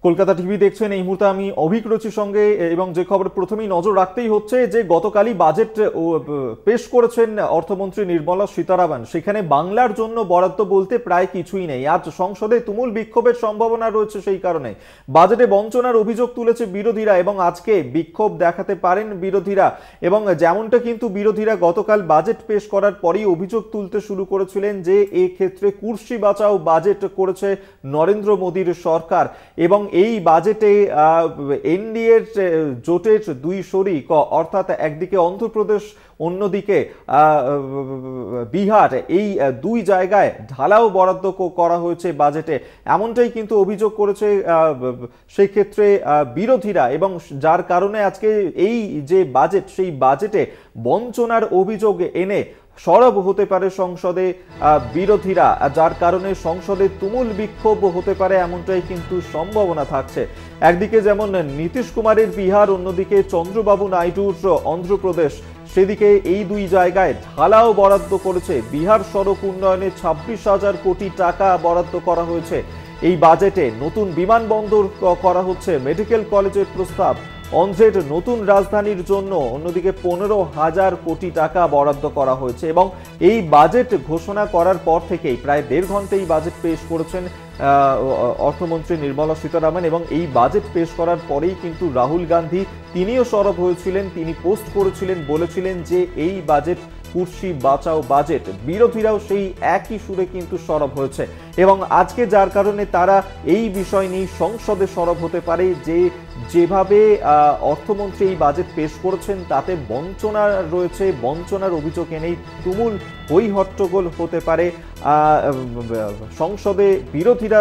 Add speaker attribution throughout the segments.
Speaker 1: Kolkata TV দেখছেন। এই মুহূর্তে আমি অভিক রচির সঙ্গে, এবং যে খবর প্রথমেই নজর রাখতেই হচ্ছে যে গতকালই বাজেট পেশ করেছেন অর্থমন্ত্রী নির্মলা সীতারামন। সেখানে বাংলার জন্য বরাদ্দ বলতে প্রায় কিছুই নেই। আজ সংসদে তুমুল বিক্ষোভের সম্ভাবনা রয়েছে। সেই কারণে বাজেটে বঞ্চনার অভিযোগ তুলেছে বিরোধীরা, এবং আজকে বিক্ষোভ দেখাতে পারেন বিরোধীরা। এবং যেমনটা কিন্তু বিরোধীরা গতকাল বাজেট পেশ করার পরেই অভিযোগ তুলতে শুরু করেছিলেন যে এক্ষেত্রে কুর্সি বাঁচাও বাজেট করেছে নরেন্দ্র মোদীর সরকার। এবং এই বাজেটে এনডিএর জোটের দুই শরিক, অর্থাৎ একদিকে অন্ধ্রপ্রদেশ অন্যদিকে বিহার, এই দুই জায়গায় ঢালাও বরাদ্দ করা হয়েছে বাজেটে, এমনটাই কিন্তু অভিযোগ করেছে সেই ক্ষেত্রে বিরোধীরা। এবং যার কারণে আজকে এই যে বাজেট, সেই বাজেটে বঞ্চনার অভিযোগ এনে সরব হতে পারে সংসদে বিরোধীরা, যার কারণে সংসদে তুমুল বিক্ষোভ হতে পারে এমনটাই কিন্তু সম্ভাবনা থাকছে। একদিকে যেমন নীতিশ কুমারের বিহার, অন্যদিকে চন্দ্রবাবু নাইডুর অন্ধ্রপ্রদেশ, সেদিকে এই দুই জায়গায় ঢালাও বরাদ্দ করেছে। বিহার সড়ক উন্নয়নে 26,000 কোটি টাকা বরাদ্দ করা হয়েছে এই বাজেটে। নতুন বিমানবন্দর করা হচ্ছে, মেডিকেল কলেজের প্রস্তাব, অন্ধ্রের নতুন রাজধানীর জন্য অন্যদিকে 15,000 কোটি টাকা বরাদ্দ করা হয়েছে। এবং এই বাজেট ঘোষণা করার পর থেকেই প্রায় 1.5 ঘন্টায় বাজেট পেশ করেছেন অর্থমন্ত্রী নির্মলা সীতারামন। এবং এই বাজেট পেশ করার পরেই কিন্তু রাহুল গান্ধী তিনিও সরব হয়েছিলেন। তিনি পোস্ট করেছিলেন, বলেছিলেন যে এই বাজেট কুর্সি বাঁচাও বাজেট। বিরোধীরাও সেই একই সুরে কিন্তু সরব হয়েছে। এবং আজকে যার কারণে তারা এই বিষয় নিয়ে সংসদে সরব হতে পারে যে যেভাবে অর্থমন্ত্রী এই বাজেট পেশ করেছেন তাতে বঞ্চনা রয়েছে, বঞ্চনার অভিযোগ এনেই তুমুল হই হট্টগোল হতে পারে সংসদে, বিরোধীরা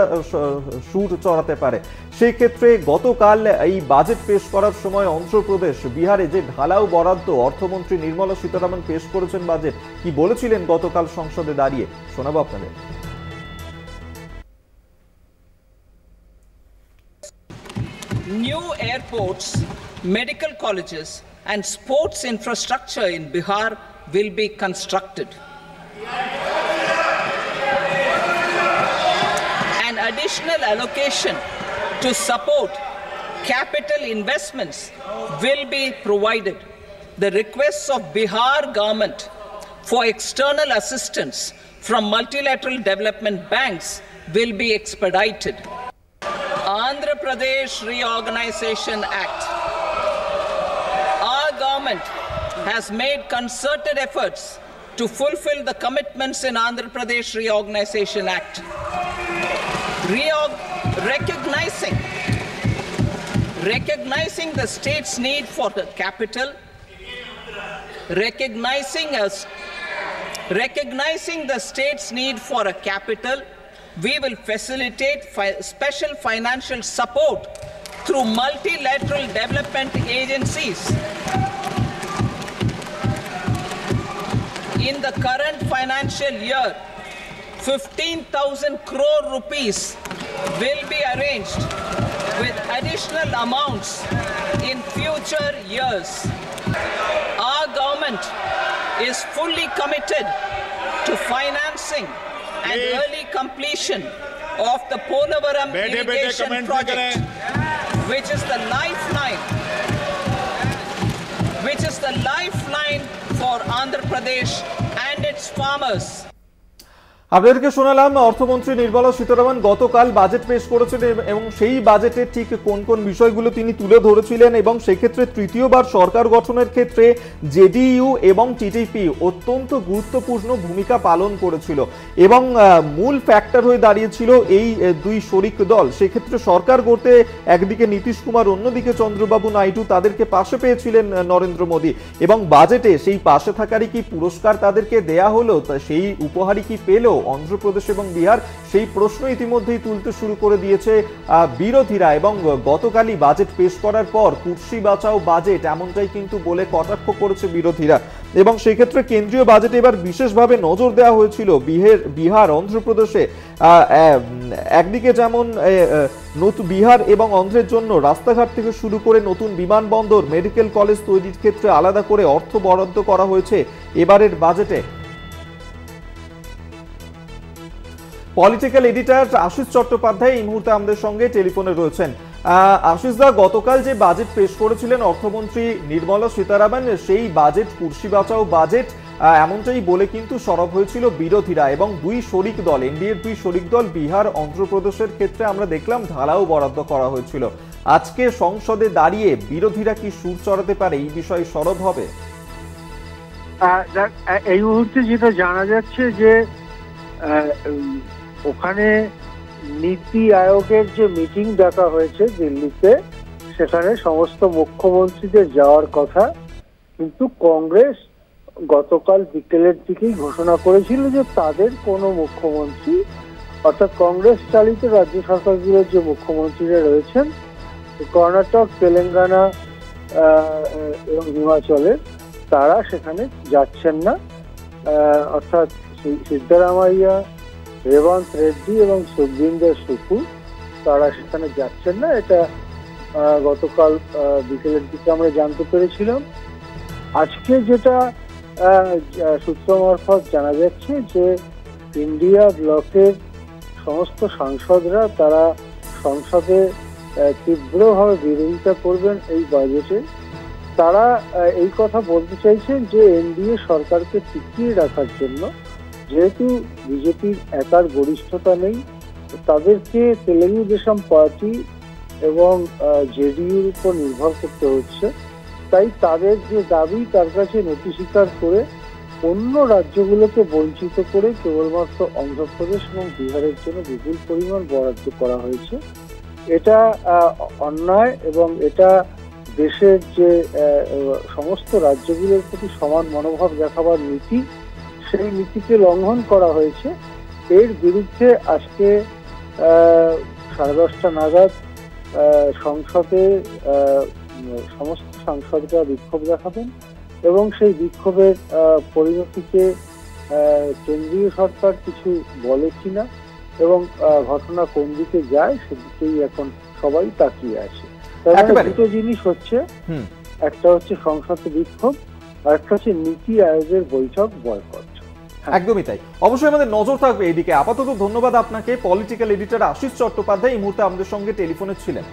Speaker 1: সুর চড়াতে পারে। সেই ক্ষেত্রে গতকাল এই বাজেট পেশ করার সময় অন্ধ্রপ্রদেশ, বিহারে যে ঢালাও বরাদ্দ অর্থমন্ত্রী নির্মলা সীতারামন পেশ করেছেন বাজেট, কি বলেছিলেন গতকাল সংসদে দাঁড়িয়ে, শোনাবো আপনাদের।
Speaker 2: New airports, medical colleges and sports infrastructure in Bihar will be constructed. An additional allocation to support capital investments will be provided. The requests of Bihar government for external assistance from multilateral development banks will be expedited. Andhra Pradesh Reorganization Act. Our government has made concerted efforts to fulfill the commitments in Andhra Pradesh Reorganization Act. Recognizing the state's need for the capital, recognizing the state's need for a capital, we will facilitate special financial support through multilateral development agencies. In the current financial year, 15,000 crore rupees will be arranged with additional amounts in future years. Our government is fully committed to financing and early completion of the Polavaram irrigation project, which is the lifeline for Andhra Pradesh and its farmers.
Speaker 1: আপনাদেরকে শোনালাম অর্থমন্ত্রী নির্মলা সীতারামন গতকাল budget পেশ করেছেন, এবং সেই বাজেটে ঠিক কোন কোন বিষয়গুলো তিনি তুলে ধরেছিলেন। এবং সেক্ষেত্রে তৃতীয়বার সরকার গঠনের ক্ষেত্রে জেডিইউ এবং টিডিপি অত্যন্ত গুরুত্বপূর্ণ ভূমিকা পালন করেছিল, এবং মূল ফ্যাক্টর হয়ে দাঁড়িয়েছিল এই দুই শরিক দল। সেক্ষেত্রে সরকার গড়তে একদিকে নীতিশ কুমার, অন্যদিকে চন্দ্রবাবু নাইডু, তাদেরকে পাশে পেয়েছিলেন নরেন্দ্র মোদী। এবং বাজেটে সেই পাশে থাকারই কি পুরস্কার তাদেরকে দেয়া হলো, সেই উপহারই কি পেল অন্ধ্রপ্রদেশ এবং বিহার, সেই প্রশ্ন ইতিমধ্যেই তুলতে শুরু করে দিয়েছে বিরোধীরা। এবং গতকালই বাজেট পেশ করার পর কুর্সি বাঁচাও বাজেট এমনটাই কিন্তু বলে কটাক্ষ করেছে বিরোধীরা। এবং সেক্ষেত্রে কেন্দ্রীয় বাজেটে এবার বিশেষভাবে নজর দেওয়া হয়েছিল বিহার, অন্ধ্রপ্রদেশে। একদিকে যেমন বিহার এবং অন্ধ্রের জন্য রাস্তাঘাট থেকে শুরু করে নতুন বিমানবন্দর, মেডিকেল কলেজ তৈরির ক্ষেত্রে আলাদা করে অর্থ বরাদ্দ করা হয়েছে এবারের বাজেটে। পলিটিক্যাল এডিটর আশিস চট্টোপাধ্যায় এই মুহূর্তে আমাদের সঙ্গে টেলিফোনে রয়েছেন। আশিস দা, গতকাল যে বাজেট পেশ করেছিলেন অর্থমন্ত্রী নির্মলা সীতারামন, সেই বাজেট কুর্সি বাঁচাও বাজেট এমনটাই বলে কিন্তু সরব হয়েছিল বিরোধীরা এবং দুই শরিক দল, এনডিএর দুই শরিক দল বিহার অন্ধ্রপ্রদেশের ক্ষেত্রে আমরা দেখলাম ঢালাও বরাদ্দ করা হয়েছিল। আজকে সংসদে দাঁড়িয়ে বিরোধীরা কি সুর চড়াতে পারে, এই বিষয়ে সরব হবে?
Speaker 3: এই মুহূর্তে যেটা জানা যাচ্ছে যে ওখানে নীতি আয়োগের যে মিটিং ডাকা হয়েছে দিল্লিতে, সেখানে সমস্ত মুখ্যমন্ত্রীদের যাওয়ার কথা, কিন্তু কংগ্রেস গতকাল বিকেলের দিকেই ঘোষণা করেছিল যে তাদের কোনো মুখ্যমন্ত্রী, অর্থাৎ কংগ্রেস চালিত রাজ্য সরকারগুলোর যে মুখ্যমন্ত্রীরা রয়েছেন কর্ণাটক, তেলেঙ্গানা এবং হিমাচলের, তারা সেখানে যাচ্ছেন না। অর্থাৎ সিদ্ধারামাইয়া, রেবন্ত রেড্ডি এবং সুখবিন্দর সুখু তারা সেখানে যাচ্ছেন না। এটা গতকাল বিকেলের দিকে আমরা জানতে পেরেছিলাম। আজকে যেটা সূত্র মারফত জানা যাচ্ছে যে ইন্ডিয়া ব্লকের সমস্ত সাংসদরা তারা সংসদে তীব্রভাবে বিরোধিতা করবেন এই বাজেটে। তারা এই কথা বলতে চাইছেন যে এনডিএ সরকারকে টিকিয়ে রাখার জন্য, যেহেতু বিজেপির একার গরিষ্ঠতা নেই, তাদেরকে তেলেগু দেশম পার্টি এবং জেডিইউর উপর নির্ভর করতে হচ্ছে। তাই তাদের যে দাবি তার কাছে নথি স্বীকার করে অন্য রাজ্যগুলোকে বঞ্চিত করে কেবলমাত্র অন্ধ্রপ্রদেশ এবং বিহারের জন্য বিপুল পরিমাণ বরাদ্দ করা হয়েছে। এটা অন্যায় এবং এটা দেশের যে সমস্ত রাজ্যগুলোর প্রতি সমান মনোভাব দেখাবার নীতি, সেই নীতিকে লঙ্ঘন করা হয়েছে। এর বিরুদ্ধে আজকে 10:30 নাগাদ সংসদে সমস্ত সাংসদরা বিক্ষোভ দেখাবেন এবং সেই বিক্ষোভের পরিণতিতে কেন্দ্রীয় সরকার কিছু বলে কিনা এবং ঘটনা কোন দিকে যায় সেদিকেই এখন সবাই তাকিয়ে আছে। দুটো জিনিস হচ্ছে, একটা হচ্ছে সংসদে বিক্ষোভ আর একটা হচ্ছে নীতি আয়োগের বৈঠক বয়কট।
Speaker 1: একদমই তাই, অবশ্যই আমাদের নজর থাকবে এইদিকে। আপাতত ধন্যবাদ আপনাকে। পলিটিক্যাল এডিটর আশিস চট্টোপাধ্যায় এই মুহূর্তে আমাদের সঙ্গে টেলিফোনে ছিলেন।